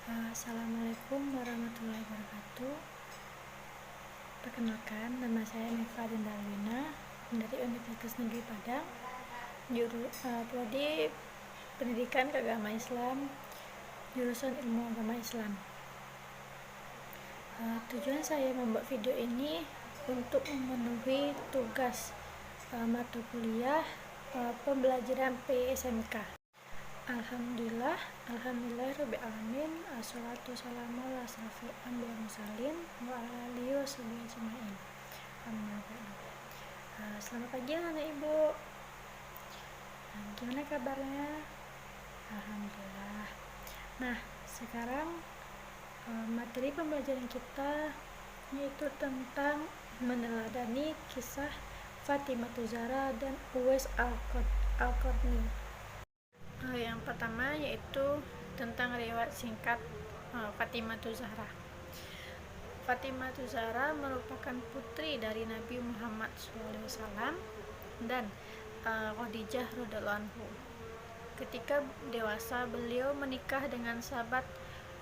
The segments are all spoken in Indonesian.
Assalamualaikum warahmatullahi wabarakatuh. Perkenalkan, nama saya Neva Dindarwina dari Universitas Negeri Padang, Prodi Pendidikan Keagamaan Islam, jurusan Ilmu Agama Islam. Tujuan saya membuat video ini untuk memenuhi tugas mata kuliah pembelajaran PSMK. Alhamdulillah rabbil alamin, assalatu wassalamu ala asrofil anbiya mursalin wa ala alihi washabihi ajmain. Selamat pagi anak ibu. Gimana kabarnya? Alhamdulillah. Nah, sekarang materi pembelajaran kita yaitu tentang meneladani kisah Fatimah Zahra dan Uwais Al-Qarni. Yang pertama yaitu tentang riwayat singkat Fatimah Zahra. Fatimah Zahra merupakan putri dari Nabi Muhammad SAW dan Khadijah radhiyallahu anhu. Ketika dewasa, beliau menikah dengan sahabat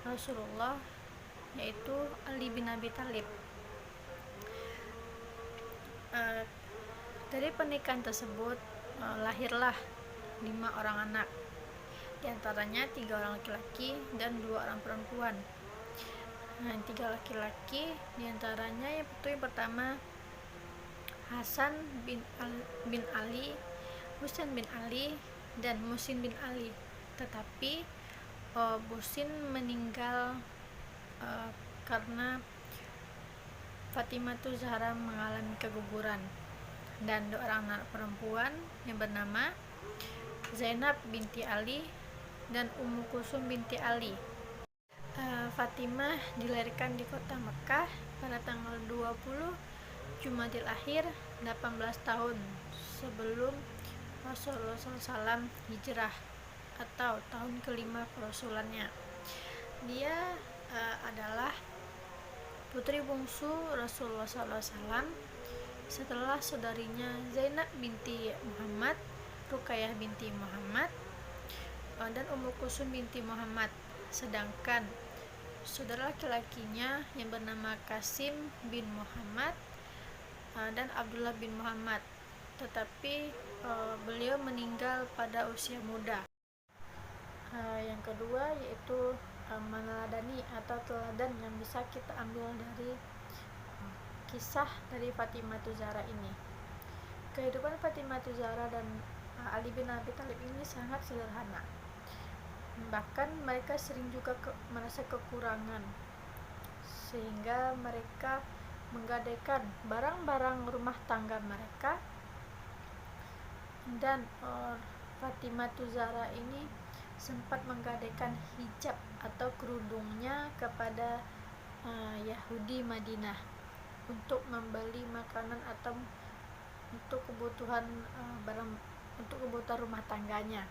Rasulullah yaitu Ali bin Abi Thalib. Dari pernikahan tersebut lahirlah 5 orang anak, di antaranya 3 orang laki-laki dan 2 orang perempuan. Yang 3 laki-laki diantaranya yang pertama Hasan bin Ali, Husain bin Ali, dan Muhsin bin Ali. Tetapi Muhsin meninggal karena Fatimah Zahra mengalami keguguran. Dan 2 orang anak perempuan yang bernama Zainab binti Ali dan Ummu Kulsum binti Ali. Fatimah dilahirkan di kota Mekah pada tanggal 20 Jumadil Akhir 18 tahun sebelum Rasulullah SAW hijrah atau tahun kelima kerasulannya. Dia adalah putri bungsu Rasulullah SAW setelah saudarinya Zainab binti Muhammad, Ruqayyah binti Muhammad, dan Ummu Kulsum binti Muhammad. Sedangkan saudara laki-lakinya yang bernama Qasim bin Muhammad dan Abdullah bin Muhammad, tetapi beliau meninggal pada usia muda. Yang kedua yaitu meneladani atau teladan yang bisa kita ambil dari kisah dari Fatimah Zahra ini. Kehidupan Fatimah Zahra dan Ali bin Abi Thalib ini sangat sederhana. Bahkan mereka sering juga merasa kekurangan, sehingga mereka menggadaikan barang-barang rumah tangga mereka. Dan Fatimah Zahra ini sempat menggadaikan hijab atau kerudungnya kepada Yahudi Madinah untuk membeli makanan atau untuk kebutuhan untuk kebutuhan rumah tangganya.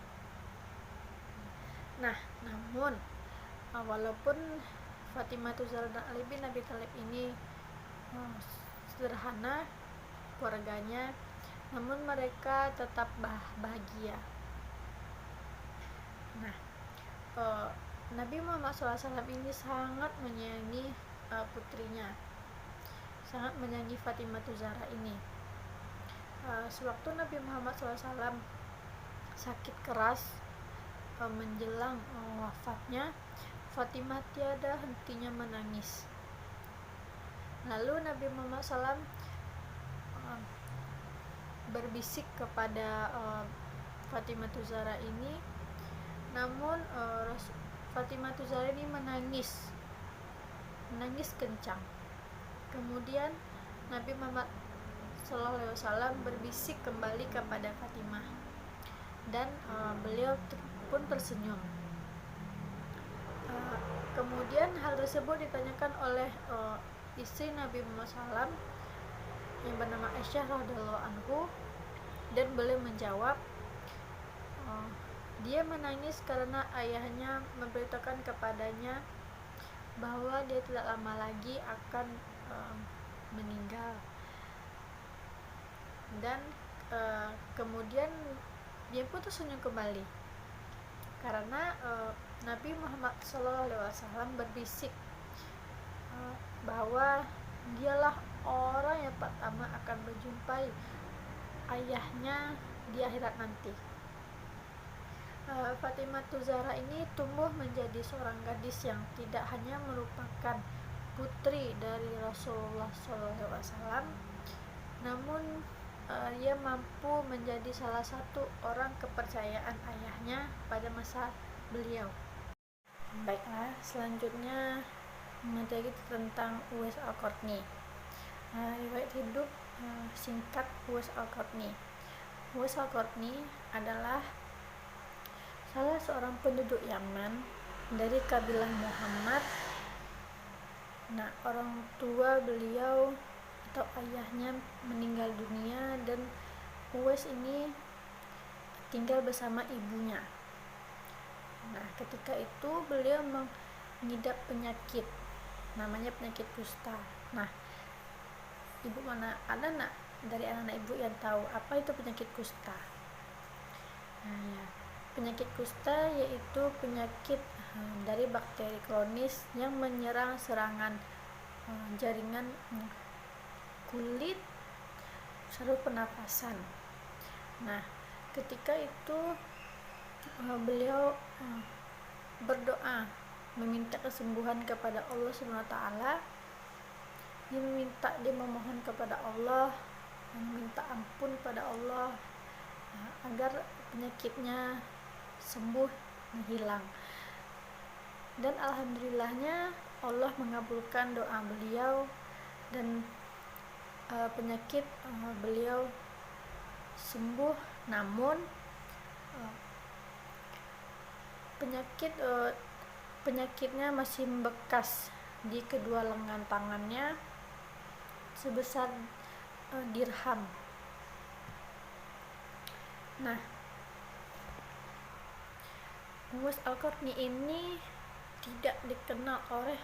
Nah, namun walaupun Fatimah Zahra dan Ali bin Abi Thalib ini sederhana keluarganya, namun mereka tetap bahagia. Nah, Nabi Muhammad SAW ini sangat menyayangi putrinya, sangat menyayangi Fatimah Zahra ini. Sewaktu Nabi Muhammad SAW sakit keras menjelang wafatnya, Fatimah tiada hentinya menangis. Lalu Nabi Muhammad SAW berbisik kepada Fatimah Zahra ini, namun Fatimah Zahra ini menangis kencang. Kemudian Nabi Muhammad SAW berbisik kembali kepada Fatimah dan beliau pun tersenyum. Kemudian hal tersebut ditanyakan oleh istri Nabi Muhammad SAW yang bernama Aisyah radhiyallahu anhu, dan beliau menjawab dia menangis karena ayahnya memberitakan kepadanya bahwa dia tidak lama lagi akan meninggal. Dan kemudian dia pun tersenyum kembali karena Nabi Muhammad SAW berbisik bahwa dialah orang yang pertama akan menjumpai ayahnya di akhirat nanti. Fatimah Zahra ini tumbuh menjadi seorang gadis yang tidak hanya merupakan putri dari Rasulullah SAW, namun ia mampu menjadi salah satu orang kepercayaan ayahnya pada masa beliau. Baiklah, selanjutnya materi tentang Uwais Al-Qarni. Riwayat hidup singkat Uwais Al-Qarni. Uwais Al-Qarni adalah salah seorang penduduk Yaman dari kabilah Muhammad. Nah, orang tua beliau atau ayahnya meninggal dunia dan Uwais ini tinggal bersama ibunya. Nah, ketika itu beliau mengidap penyakit, namanya penyakit kusta. Nah, ibu mana ada nak dari anak-anak ibu yang tahu apa itu penyakit kusta? Nah, ya. Penyakit kusta yaitu penyakit dari bakteri kronis yang menyerang serangan jaringan kulit, saluran pernapasan. Nah, ketika itu beliau berdoa meminta kesembuhan kepada Allah SWT. Dia memohon kepada Allah, meminta ampun pada Allah agar penyakitnya sembuh, menghilang. Dan alhamdulillahnya Allah mengabulkan doa beliau dan penyakit beliau sembuh. Namun penyakitnya masih membekas di kedua lengan tangannya sebesar dirham. Nah, Uwais Al-Qarni ini tidak dikenal oleh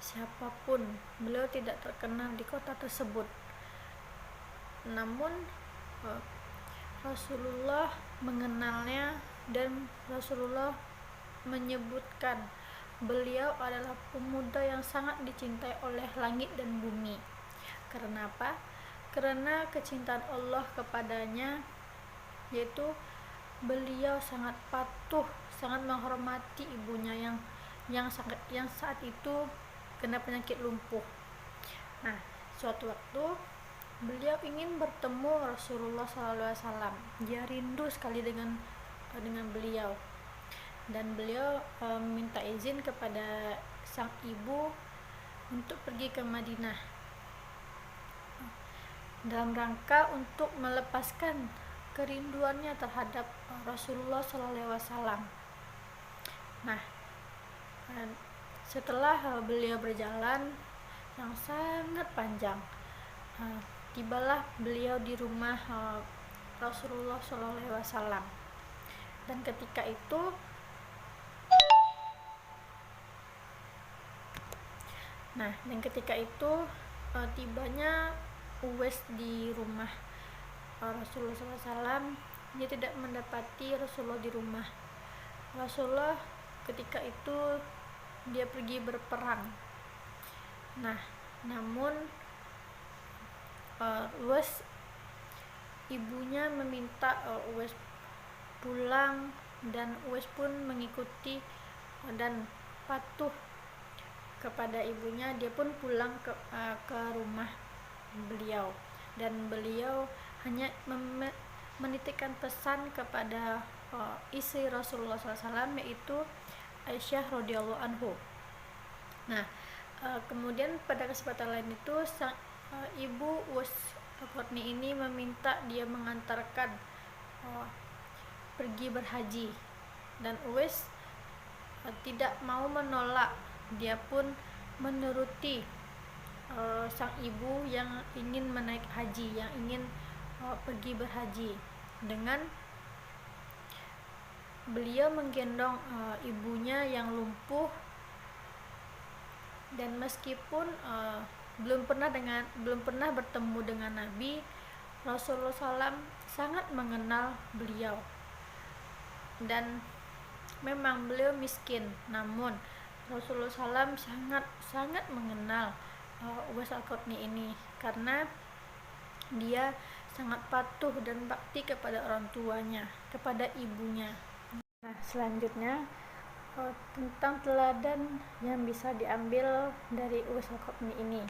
siapapun. Beliau tidak terkenal di kota tersebut. Namun Rasulullah mengenalnya dan Rasulullah menyebutkan beliau adalah pemuda yang sangat dicintai oleh langit dan bumi. Karena apa? Karena kecintaan Allah kepadanya, yaitu beliau sangat patuh, sangat menghormati ibunya yang saat itu kena penyakit lumpuh. Nah, suatu waktu beliau ingin bertemu Rasulullah SAW. Dia rindu sekali dengan beliau, dan beliau minta izin kepada sang ibu untuk pergi ke Madinah dalam rangka untuk melepaskan kerinduannya terhadap Rasulullah SAW. Nah, setelah beliau berjalan yang sangat panjang, tibalah beliau di rumah Rasulullah SAW. Dan ketika itu tibanya Uwais di rumah Rasulullah SAW. Dia tidak mendapati Rasulullah di rumah. Rasulullah ketika itu dia pergi berperang. Nah, namun Uwais, ibunya meminta Uwais pulang, dan Uwais pun mengikuti dan patuh kepada ibunya. Dia pun pulang ke rumah beliau, dan beliau hanya menitipkan pesan kepada istri Rasulullah SAW, yaitu Aisyah radhiyallahu anhu. Nah, kemudian pada kesempatan lain itu ibu Uwais Al-Qarni ini meminta dia mengantarkan pergi berhaji, dan Uwais tidak mau menolak. Dia pun menuruti sang ibu yang ingin menaik haji, yang ingin pergi berhaji, dengan beliau menggendong ibunya yang lumpuh. Dan meskipun belum pernah bertemu dengan Nabi, Rasulullah SAW sangat mengenal beliau, dan memang beliau miskin, namun Rasulullah SAW sangat mengenal Uwais Al-Qarni ini karena dia sangat patuh dan bakti kepada orang tuanya, kepada ibunya. Nah, selanjutnya tentang teladan yang bisa diambil dari Uwais Al-Qarni ini,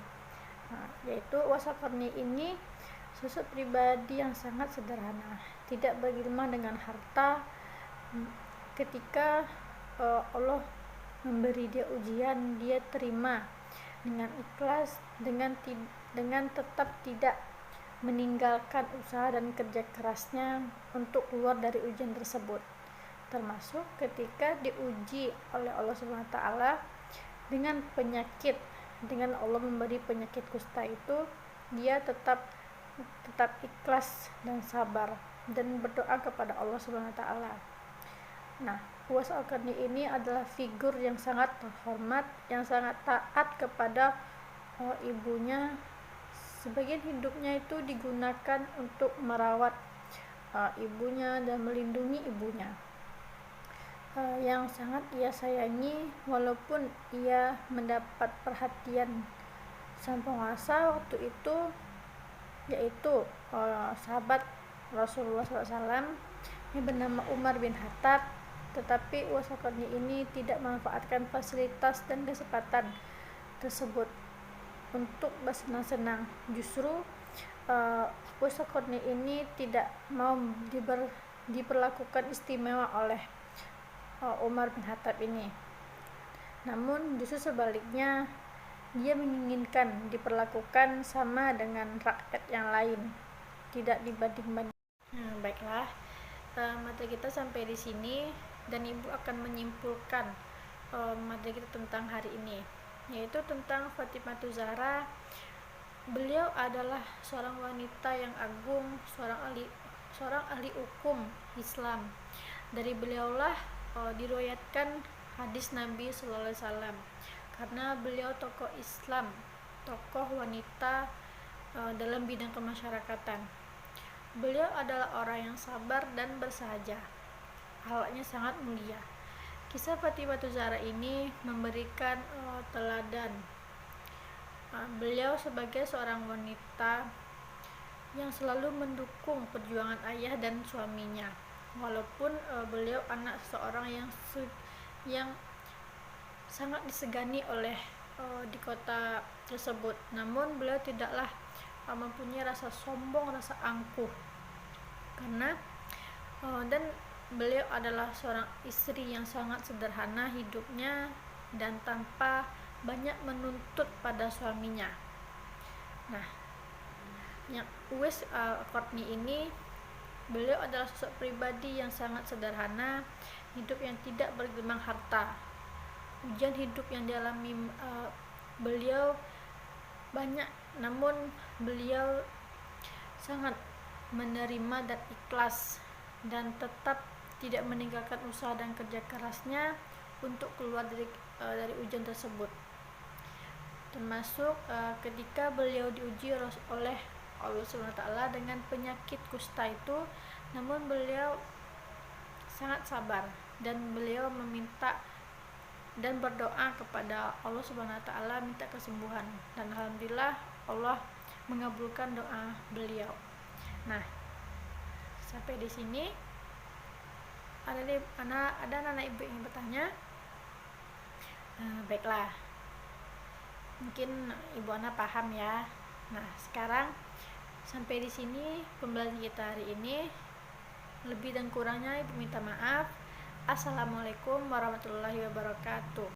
yaitu Uwais Al-Qarni ini sosok pribadi yang sangat sederhana, tidak bergema dengan harta. Ketika Allah memberi dia ujian, dia terima dengan ikhlas, dengan tetap tidak meninggalkan usaha dan kerja kerasnya untuk keluar dari ujian tersebut. Termasuk ketika diuji oleh Allah SWT dengan penyakit, dengan Allah memberi penyakit kusta itu, dia tetap ikhlas dan sabar dan berdoa kepada Allah SWT. Nah, Uwais Al-Qarni ini adalah figur yang sangat terhormat, yang sangat taat kepada ibunya. Sebagian hidupnya itu digunakan untuk merawat ibunya dan melindungi ibunya, yang sangat ia sayangi, walaupun ia mendapat perhatian sang penguasa waktu itu, yaitu sahabat Rasulullah SAW yang bernama Umar bin Khattab. Tetapi Uwais Al-Qarni ini tidak memanfaatkan fasilitas dan kesempatan tersebut untuk bersenang-senang. Justru Uwais Al-Qarni ini tidak mau diperlakukan istimewa oleh Umar bin Khattab ini, namun justru sebaliknya, dia menginginkan diperlakukan sama dengan rakyat yang lain, tidak dibanding-banding. Baiklah, materi kita sampai di sini, dan ibu akan menyimpulkan materi kita tentang hari ini, yaitu tentang Fatimah Zahra. Beliau adalah seorang wanita yang agung, seorang ahli hukum Islam. Dari beliaulah diriwayatkan hadis Nabi SAW, karena beliau tokoh Islam, tokoh wanita dalam bidang kemasyarakatan. Beliau adalah orang yang sabar dan bersahaja, akhlaknya sangat mulia. Kisah Fatimah Zahra ini memberikan teladan. Beliau sebagai seorang wanita yang selalu mendukung perjuangan ayah dan suaminya, walaupun beliau anak seorang yang sangat disegani oleh di kota tersebut, namun beliau tidaklah mempunyai rasa sombong, rasa angkuh, karena dan beliau adalah seorang istri yang sangat sederhana hidupnya dan tanpa banyak menuntut pada suaminya. Nah, yang Uwais Al-Qarni ini, beliau adalah sosok pribadi yang sangat sederhana, hidup yang tidak bergelimang harta. Ujian hidup yang dialami beliau banyak, namun beliau sangat menerima dan ikhlas, dan tetap tidak meninggalkan usaha dan kerja kerasnya untuk keluar dari ujian tersebut. Termasuk ketika beliau diuji oleh Allah SWT dengan penyakit kusta itu, namun beliau sangat sabar dan beliau meminta dan berdoa kepada Allah SWT minta kesembuhan, dan alhamdulillah Allah mengabulkan doa beliau. Nah, sampai di sini ada anak ibu yang bertanya. Baiklah, mungkin ibu Ana paham ya. Nah, sekarang sampai di sini pembelajaran kita hari ini. Lebih dan kurangnya ibu minta maaf. Assalamualaikum warahmatullahi wabarakatuh.